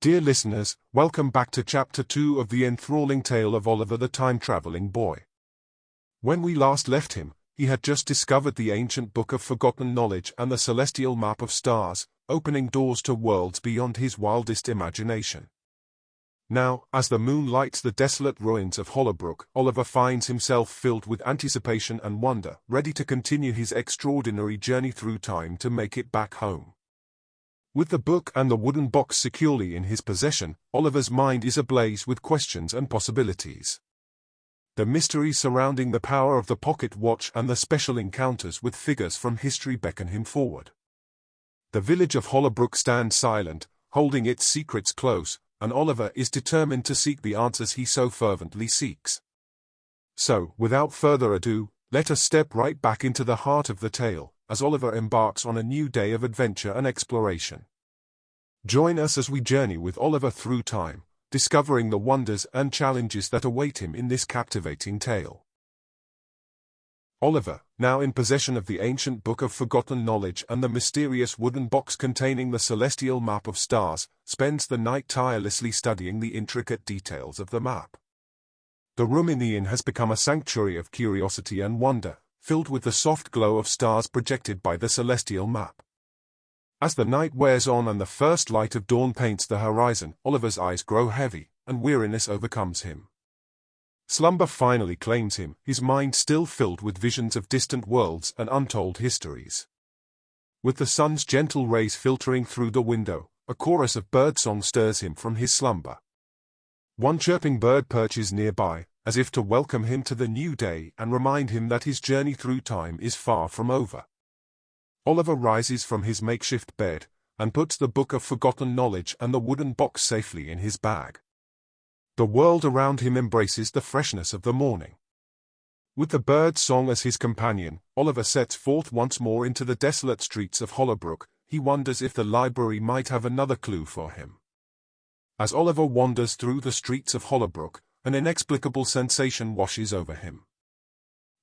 Dear listeners, welcome back to Chapter 2 of the enthralling tale of Oliver the Time-Traveling Boy. When we last left him, he had just discovered the ancient book of forgotten knowledge and the celestial map of stars, opening doors to worlds beyond his wildest imagination. Now, as the moon lights the desolate ruins of Hollowbrook, Oliver finds himself filled with anticipation and wonder, ready to continue his extraordinary journey through time to make it back home. With the book and the wooden box securely in his possession, Oliver's mind is ablaze with questions and possibilities. The mysteries surrounding the power of the pocket watch and the special encounters with figures from history beckon him forward. The village of Hollowbrook stands silent, holding its secrets close, and Oliver is determined to seek the answers he so fervently seeks. So, without further ado, let us step right back into the heart of the tale, as Oliver embarks on a new day of adventure and exploration. Join us as we journey with Oliver through time, discovering the wonders and challenges that await him in this captivating tale. Oliver, now in possession of the ancient book of forgotten knowledge and the mysterious wooden box containing the celestial map of stars, spends the night tirelessly studying the intricate details of the map. The room in the inn has become a sanctuary of curiosity and wonder, filled with the soft glow of stars projected by the celestial map. As the night wears on and the first light of dawn paints the horizon, Oliver's eyes grow heavy, and weariness overcomes him. Slumber finally claims him, his mind still filled with visions of distant worlds and untold histories. With the sun's gentle rays filtering through the window, a chorus of birdsong stirs him from his slumber. One chirping bird perches nearby, as if to welcome him to the new day and remind him that his journey through time is far from over. Oliver rises from his makeshift bed, and puts the book of forgotten knowledge and the wooden box safely in his bag. The world around him embraces the freshness of the morning. With the bird's song as his companion, Oliver sets forth once more into the desolate streets of Hollowbrook. He wonders if the library might have another clue for him. As Oliver wanders through the streets of Hollowbrook, an inexplicable sensation washes over him.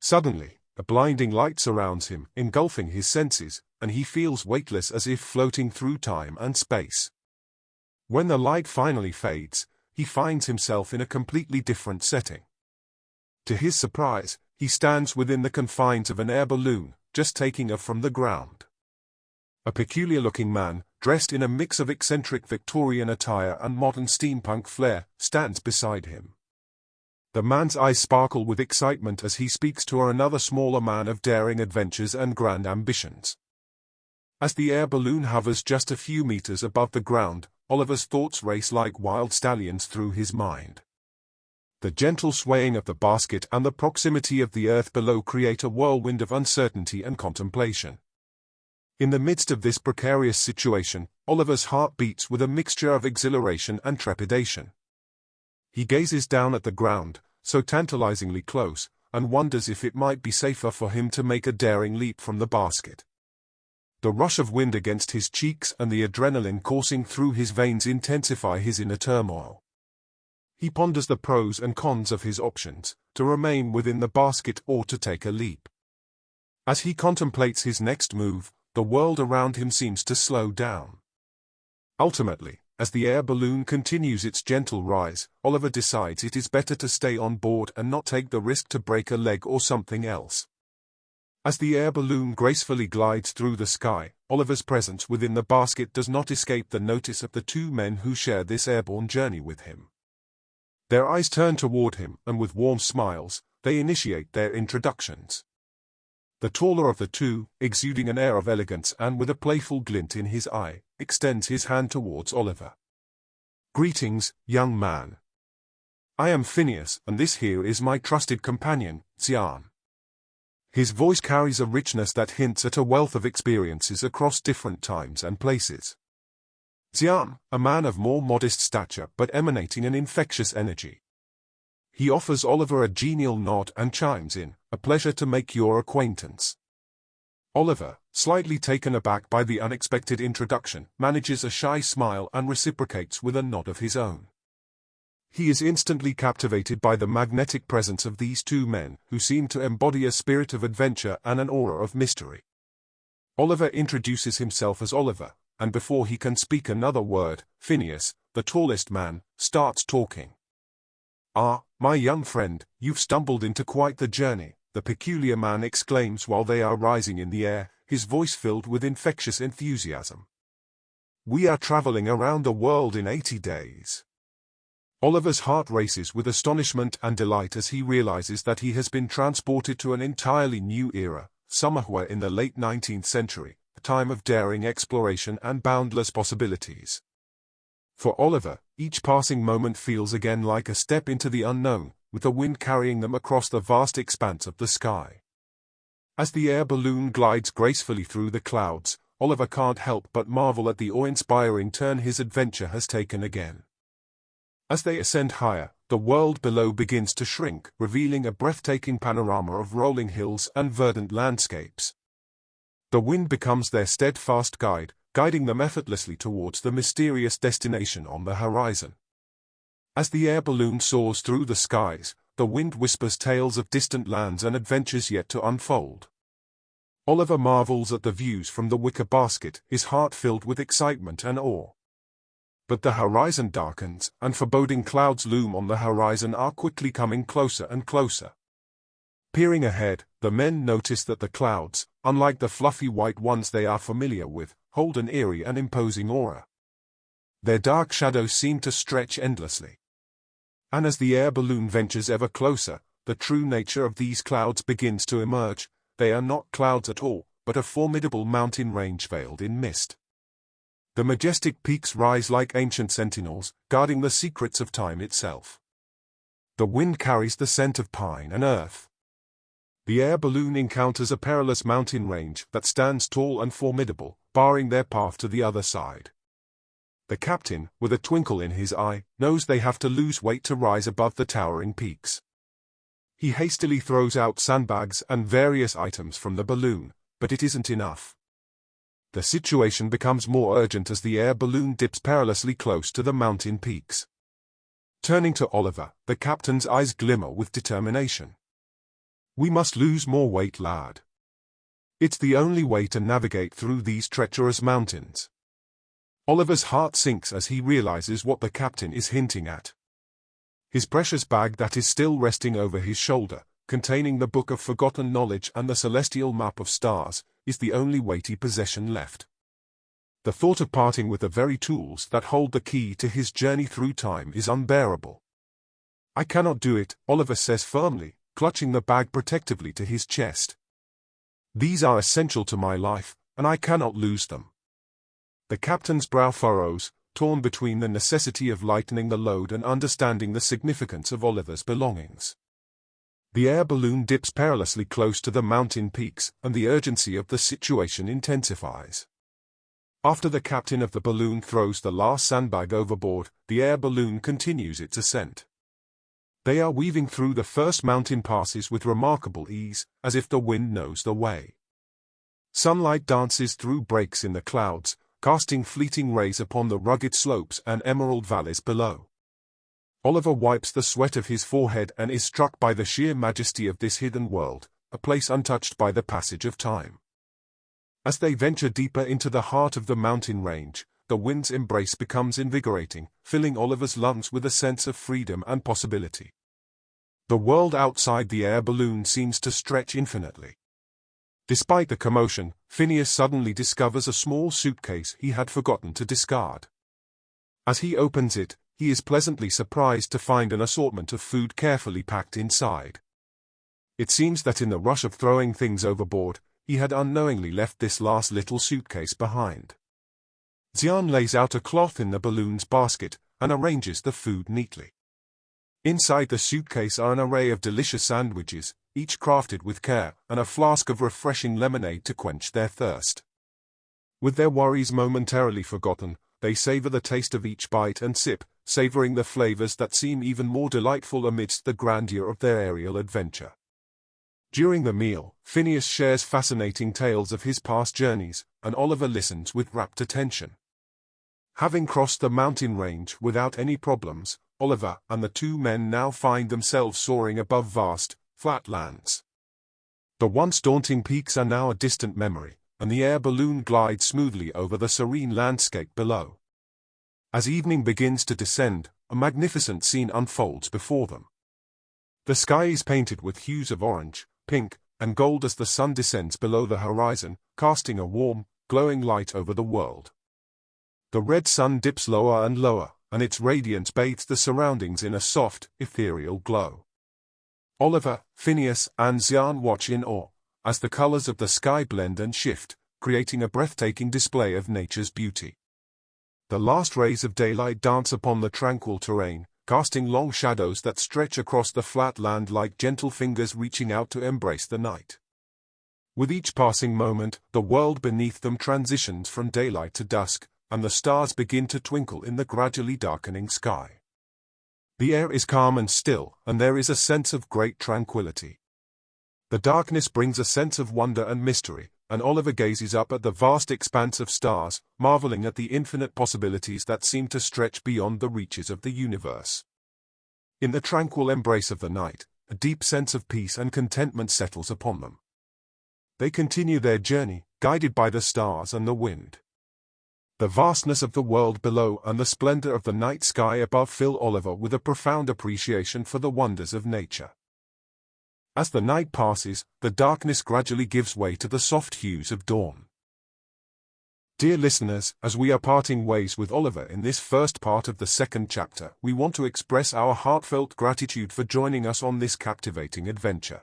Suddenly, a blinding light surrounds him, engulfing his senses, and he feels weightless as if floating through time and space. When the light finally fades, he finds himself in a completely different setting. To his surprise, he stands within the confines of an air balloon, just taking off from the ground. A peculiar-looking man, dressed in a mix of eccentric Victorian attire and modern steampunk flair, stands beside him. The man's eyes sparkle with excitement as he speaks to another smaller man of daring adventures and grand ambitions. As the air balloon hovers just a few meters above the ground, Oliver's thoughts race like wild stallions through his mind. The gentle swaying of the basket and the proximity of the earth below create a whirlwind of uncertainty and contemplation. In the midst of this precarious situation, Oliver's heart beats with a mixture of exhilaration and trepidation. He gazes down at the ground, so tantalizingly close, and wonders if it might be safer for him to make a daring leap from the basket. The rush of wind against his cheeks and the adrenaline coursing through his veins intensify his inner turmoil. He ponders the pros and cons of his options, to remain within the basket or to take a leap. As he contemplates his next move, the world around him seems to slow down. Ultimately, as the air balloon continues its gentle rise, Oliver decides it is better to stay on board and not take the risk to break a leg or something else. As the air balloon gracefully glides through the sky, Oliver's presence within the basket does not escape the notice of the two men who share this airborne journey with him. Their eyes turn toward him, and with warm smiles, they initiate their introductions. The taller of the two, exuding an air of elegance and with a playful glint in his eye, extends his hand towards Oliver. "Greetings, young man. I am Phineas, and this here is my trusted companion, Xian." His voice carries a richness that hints at a wealth of experiences across different times and places. Xian, a man of more modest stature but emanating an infectious energy. He offers Oliver a genial nod and chimes in, "A pleasure to make your acquaintance." Oliver, slightly taken aback by the unexpected introduction, manages a shy smile and reciprocates with a nod of his own. He is instantly captivated by the magnetic presence of these two men, who seem to embody a spirit of adventure and an aura of mystery. Oliver introduces himself as Oliver, and before he can speak another word, Phineas, the tallest man, starts talking. "Ah, my young friend, you've stumbled into quite the journey," the peculiar man exclaims while they are rising in the air, his voice filled with infectious enthusiasm. "We are traveling around the world in 80 days. Oliver's heart races with astonishment and delight as he realizes that he has been transported to an entirely new era, somewhere in the late 19th century, a time of daring exploration and boundless possibilities. For Oliver, each passing moment feels again like a step into the unknown, with the wind carrying them across the vast expanse of the sky. As the air balloon glides gracefully through the clouds, Oliver can't help but marvel at the awe-inspiring turn his adventure has taken again. As they ascend higher, the world below begins to shrink, revealing a breathtaking panorama of rolling hills and verdant landscapes. The wind becomes their steadfast guide, guiding them effortlessly towards the mysterious destination on the horizon. As the air balloon soars through the skies, the wind whispers tales of distant lands and adventures yet to unfold. Oliver marvels at the views from the wicker basket, his heart filled with excitement and awe. But the horizon darkens, and foreboding clouds loom on the horizon are quickly coming closer and closer. Peering ahead, the men notice that the clouds, unlike the fluffy white ones they are familiar with, hold an eerie and imposing aura. Their dark shadows seem to stretch endlessly. And as the air balloon ventures ever closer, the true nature of these clouds begins to emerge. They are not clouds at all, but a formidable mountain range veiled in mist. The majestic peaks rise like ancient sentinels, guarding the secrets of time itself. The wind carries the scent of pine and earth. The air balloon encounters a perilous mountain range that stands tall and formidable, barring their path to the other side. The captain, with a twinkle in his eye, knows they have to lose weight to rise above the towering peaks. He hastily throws out sandbags and various items from the balloon, but it isn't enough. The situation becomes more urgent as the air balloon dips perilously close to the mountain peaks. Turning to Oliver, the captain's eyes glimmer with determination. "We must lose more weight, lad. It's the only way to navigate through these treacherous mountains." Oliver's heart sinks as he realizes what the captain is hinting at. His precious bag that is still resting over his shoulder, containing the Book of Forgotten Knowledge and the celestial map of stars, is the only weighty possession left. The thought of parting with the very tools that hold the key to his journey through time is unbearable. "I cannot do it," Oliver says firmly, clutching the bag protectively to his chest. "These are essential to my life, and I cannot lose them." The captain's brow furrows, torn between the necessity of lightening the load and understanding the significance of Oliver's belongings. The air balloon dips perilously close to the mountain peaks, and the urgency of the situation intensifies. After the captain of the balloon throws the last sandbag overboard, the air balloon continues its ascent. They are weaving through the first mountain passes with remarkable ease, as if the wind knows the way. Sunlight dances through breaks in the clouds, casting fleeting rays upon the rugged slopes and emerald valleys below. Oliver wipes the sweat of his forehead and is struck by the sheer majesty of this hidden world, a place untouched by the passage of time. As they venture deeper into the heart of the mountain range, the wind's embrace becomes invigorating, filling Oliver's lungs with a sense of freedom and possibility. The world outside the air balloon seems to stretch infinitely. Despite the commotion, Phineas suddenly discovers a small suitcase he had forgotten to discard. As he opens it, he is pleasantly surprised to find an assortment of food carefully packed inside. It seems that in the rush of throwing things overboard, he had unknowingly left this last little suitcase behind. Xian lays out a cloth in the balloon's basket and arranges the food neatly. Inside the suitcase are an array of delicious sandwiches, each crafted with care, and a flask of refreshing lemonade to quench their thirst. With their worries momentarily forgotten, they savor the taste of each bite and sip, savoring the flavors that seem even more delightful amidst the grandeur of their aerial adventure. During the meal, Phineas shares fascinating tales of his past journeys, and Oliver listens with rapt attention. Having crossed the mountain range without any problems, Oliver and the two men now find themselves soaring above vast, flat lands. The once daunting peaks are now a distant memory, and the air balloon glides smoothly over the serene landscape below. As evening begins to descend, a magnificent scene unfolds before them. The sky is painted with hues of orange, pink, and gold as the sun descends below the horizon, casting a warm, glowing light over the world. The red sun dips lower and lower, and its radiance bathes the surroundings in a soft, ethereal glow. Oliver, Phineas, and Xian watch in awe, as the colors of the sky blend and shift, creating a breathtaking display of nature's beauty. The last rays of daylight dance upon the tranquil terrain, casting long shadows that stretch across the flat land like gentle fingers reaching out to embrace the night. With each passing moment, the world beneath them transitions from daylight to dusk, and the stars begin to twinkle in the gradually darkening sky. The air is calm and still, and there is a sense of great tranquility. The darkness brings a sense of wonder and mystery, and Oliver gazes up at the vast expanse of stars, marveling at the infinite possibilities that seem to stretch beyond the reaches of the universe. In the tranquil embrace of the night, a deep sense of peace and contentment settles upon them. They continue their journey, guided by the stars and the wind. The vastness of the world below and the splendor of the night sky above fill Oliver with a profound appreciation for the wonders of nature. As the night passes, the darkness gradually gives way to the soft hues of dawn. Dear listeners, as we are parting ways with Oliver in this first part of the second chapter, we want to express our heartfelt gratitude for joining us on this captivating adventure.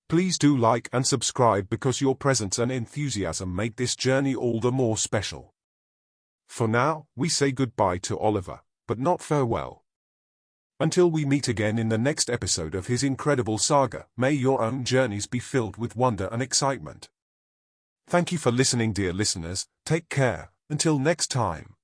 Please do like and subscribe because your presence and enthusiasm make this journey all the more special. For now, we say goodbye to Oliver, but not farewell. Until we meet again in the next episode of his incredible saga, may your own journeys be filled with wonder and excitement. Thank you for listening, dear listeners. Take care. Until next time.